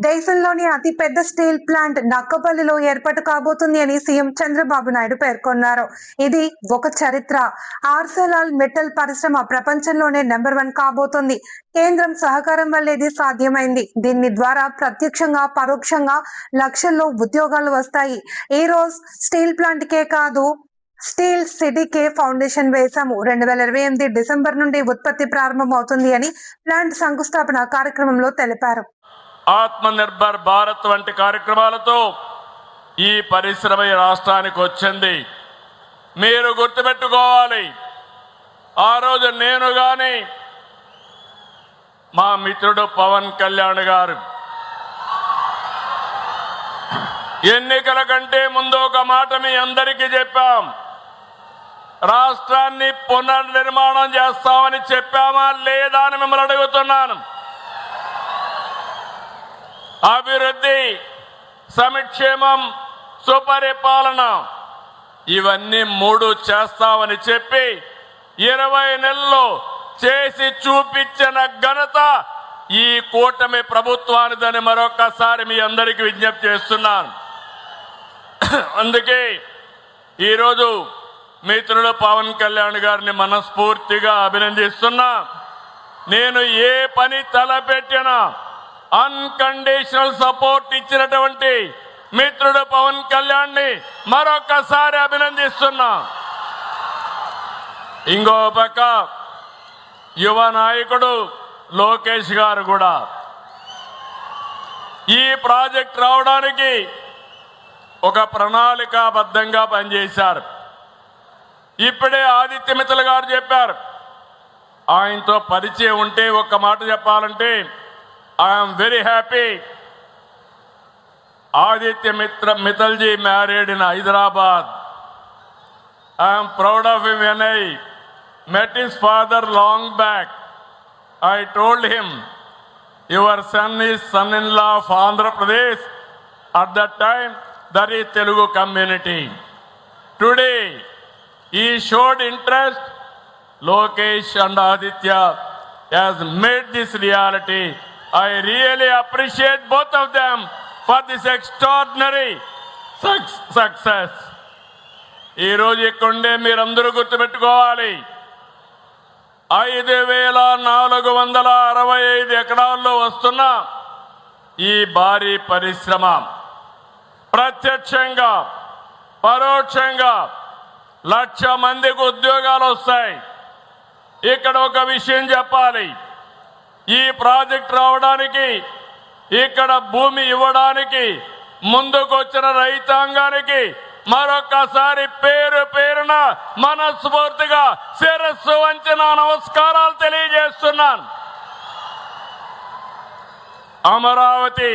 దేశంలోని అతిపెద్ద steel plant నక్కపల్లిలో ఏర్పాటు కాబోతుంది అని సీఎం చంద్రబాబు నాయుడు పేర్కొన్నారు. ఇది ఒక చరిత్ర. ఆర్సెలాల్ మెటల్ పరిశ్రమ ప్రపంచంలోనే నెంబర్ 1 కాబోతుంది. కేంద్రం సహకారం వల్ల ఇది సాధ్యమైంది. దీని ద్వారా ప్రత్యక్షంగా పరోక్షంగా లక్షల్లో ఉద్యోగాలు వస్తాయి. ఈ రోజు స్టీల్ ప్లాంట్కే కాదు, స్టీల్ సిటీకే ఫౌండేషన్ వేశాము. 2028 డిసెంబర్ నుండి ఉత్పత్తి ప్రారంభమవుతుంది అని ప్లాంట్ శంకుస్థాపన కార్యక్రమంలో తెలిపారు. ఆత్మనిర్భర్ భారత్ వంటి కార్యక్రమాలతో ఈ పరిశ్రమ ఈ రాష్ట్రానికి వచ్చింది. మీరు గుర్తుపెట్టుకోవాలి, ఆ రోజు నేను గాని మా మిత్రుడు పవన్ కళ్యాణ్ గారు ఎన్నికల కంటే ముందు ఒక మాట మీ అందరికీ చెప్పాం. రాష్ట్రాన్ని పునర్నిర్మాణం చేస్తామని చెప్పామా లేదా అని మిమ్మల్ని అడుగుతున్నాను. అభివృద్ధి, సంక్షేమం, సుపరిపాలన ఇవన్నీ 3 చేస్తామని చెప్పి 20 నెలల్లో చేసి చూపించిన ఘనత ఈ కూటమి ప్రభుత్వానిదని మరొకసారి మీ అందరికీ విజ్ఞప్తి చేస్తున్నాను. అందుకే ఈరోజు మిత్రుడు పవన్ కళ్యాణ్ గారిని మనస్ఫూర్తిగా అభినందిస్తున్నా. నేను ఏ పని తలపెట్టినా అన్కండిషనల్ సపోర్ట్ ఇచ్చినటువంటి మిత్రుడు పవన్ కళ్యాణ్ ని మరొకసారి అభినందిస్తున్నా. ఇంకో పక్క యువ నాయకుడు లోకేష్ గారు కూడా ఈ ప్రాజెక్ట్ రావడానికి ఒక ప్రణాళికాబద్ధంగా పనిచేశారు. ఇప్పుడే ఆదిత్య మిత్తల్ గారు చెప్పారు. ఆయనతో పరిచయం ఉంటే ఒక్క మాట చెప్పాలంటే, I am very happy. Aditya Mittalji married in Hyderabad. I am proud of him. When I met his father long back, I told him, your son is son-in-law of Andhra Pradesh. At that time, that is Telugu community. Today, he showed interest. Lokesh and Aditya has made this reality. I really appreciate both of them for this extraordinary success. ఈ రోజు ఇక్కడే మీరందరూ గుర్తుపెట్టుకోవాలి, 5465 ఎకరాల్లో వస్తున్న ఈ భారీ పరిశ్రమ ప్రత్యక్షంగా పరోక్షంగా 1,00,000 మందికి ఉద్యోగాలు వస్తాయి. ఇక్కడ ఒక విషయం చెప్పాలి, ఈ ప్రాజెక్ట్ రావడానికి, ఇక్కడ భూమి ఇవ్వడానికి ముందుకు వచ్చిన రైతాంగానికి మరొకసారి పేరు పేరున మనస్ఫూర్తిగా శిరస్సు వంచిన నమస్కారాలు తెలియజేస్తున్నాను. అమరావతి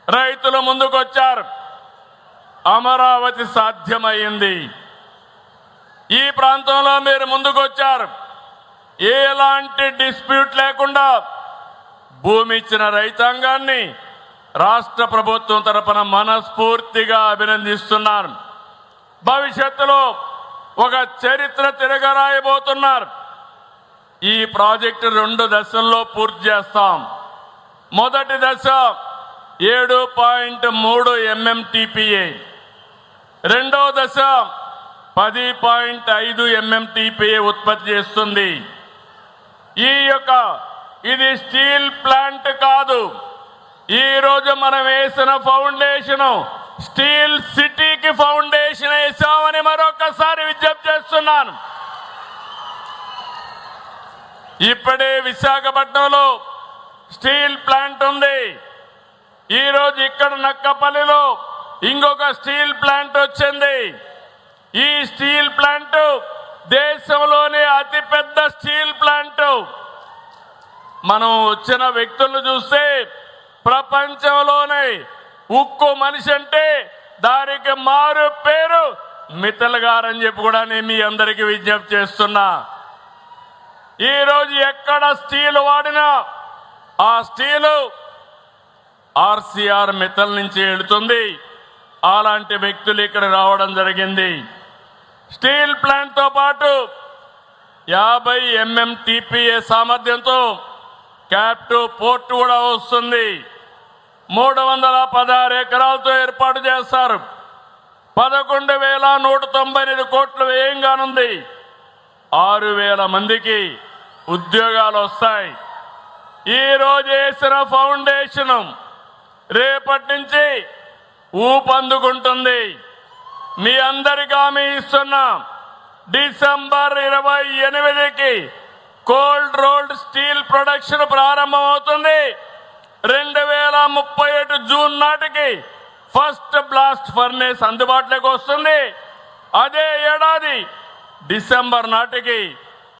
రైతులు ముందుకొచ్చారు. అమరావతి సాధ్యమైంది. ఈ ప్రాంతంలో మీరు ముందుకొచ్చారు. ఎలాంటి డిస్ప్యూట్ లేకుండా భూమి ఇచ్చిన రైతాంగాన్ని రాష్ట్ర ప్రభుత్వం తరపున మనస్ఫూర్తిగా అభినందిస్తున్నారు. భవిష్యత్తులో ఒక చరిత్ర తిరగరాయబోతున్నారు. ఈ ప్రాజెక్టు 2 దశల్లో పూర్తి చేస్తాం. మొదటి దశ 7.3 MMTPA, రెండో దశ 10.5 MMTPA ఉత్పత్తి చేస్తుంది. ఇది స్టీల్ ప్లాంట్ కాదు. ఈ రోజు మనం వేసిన ఫౌండేషన్ స్టీల్ సిటీకి ఫౌండేషన్ వేసామని మరొకసారి విజ్ఞప్తి చేస్తున్నాను. ఇప్పుడే విశాఖపట్నంలో స్టీల్ ప్లాంట్ ఉంది. ఈ రోజు ఇక్కడ నక్కపల్లిలో ఇంకొక స్టీల్ ప్లాంట్ వచ్చింది. ఈ స్టీల్ ప్లాంట్ దేశంలోనే అతిపెద్ద స్టీల్ ప్లాంట్. మనం వచ్చిన వ్యక్తులను చూస్తే ప్రపంచంలోనే ఉక్కు మనిషి అంటే దానికి మారు పేరు మిత్తల్ గారని చెప్పి కూడా నేను మీ అందరికీ విజ్ఞప్తి చేస్తున్నా. ఈరోజు ఎక్కడ స్టీల్ వాడినా ఆ స్టీలు ఆర్సీఆర్ మిత్తల్ నుంచి వెళుతుంది. అలాంటి వ్యక్తులు ఇక్కడ రావడం జరిగింది. స్టీల్ ప్లాంట్ తో పాటు 50 MMTPA సామర్థ్యంతో క్యాప్టివ్ పోర్ట్ కూడా వస్తుంది. 316 ఎకరాలతో ఏర్పాటు చేస్తారు. 11,198 కోట్లు వ్యయంగానుంది. 6,000 మందికి ఉద్యోగాలు వస్తాయి. ఈ రోజు వేసిన ఫౌండేషన్ రేపటి నుంచి ఊపందుకుంటుంది. మీ అందరికీ హామీ ఇస్తున్నా, డిసెంబర్ 28కి కోల్డ్ రోల్డ్ స్టీల్ ప్రొడక్షన్ ప్రారంభమవుతుంది. 2037 జూన్ నాటికి ఫస్ట్ బ్లాస్ట్ ఫర్నేస్ అందుబాటులోకి వస్తుంది. అదే ఏడాది డిసెంబర్ నాటికి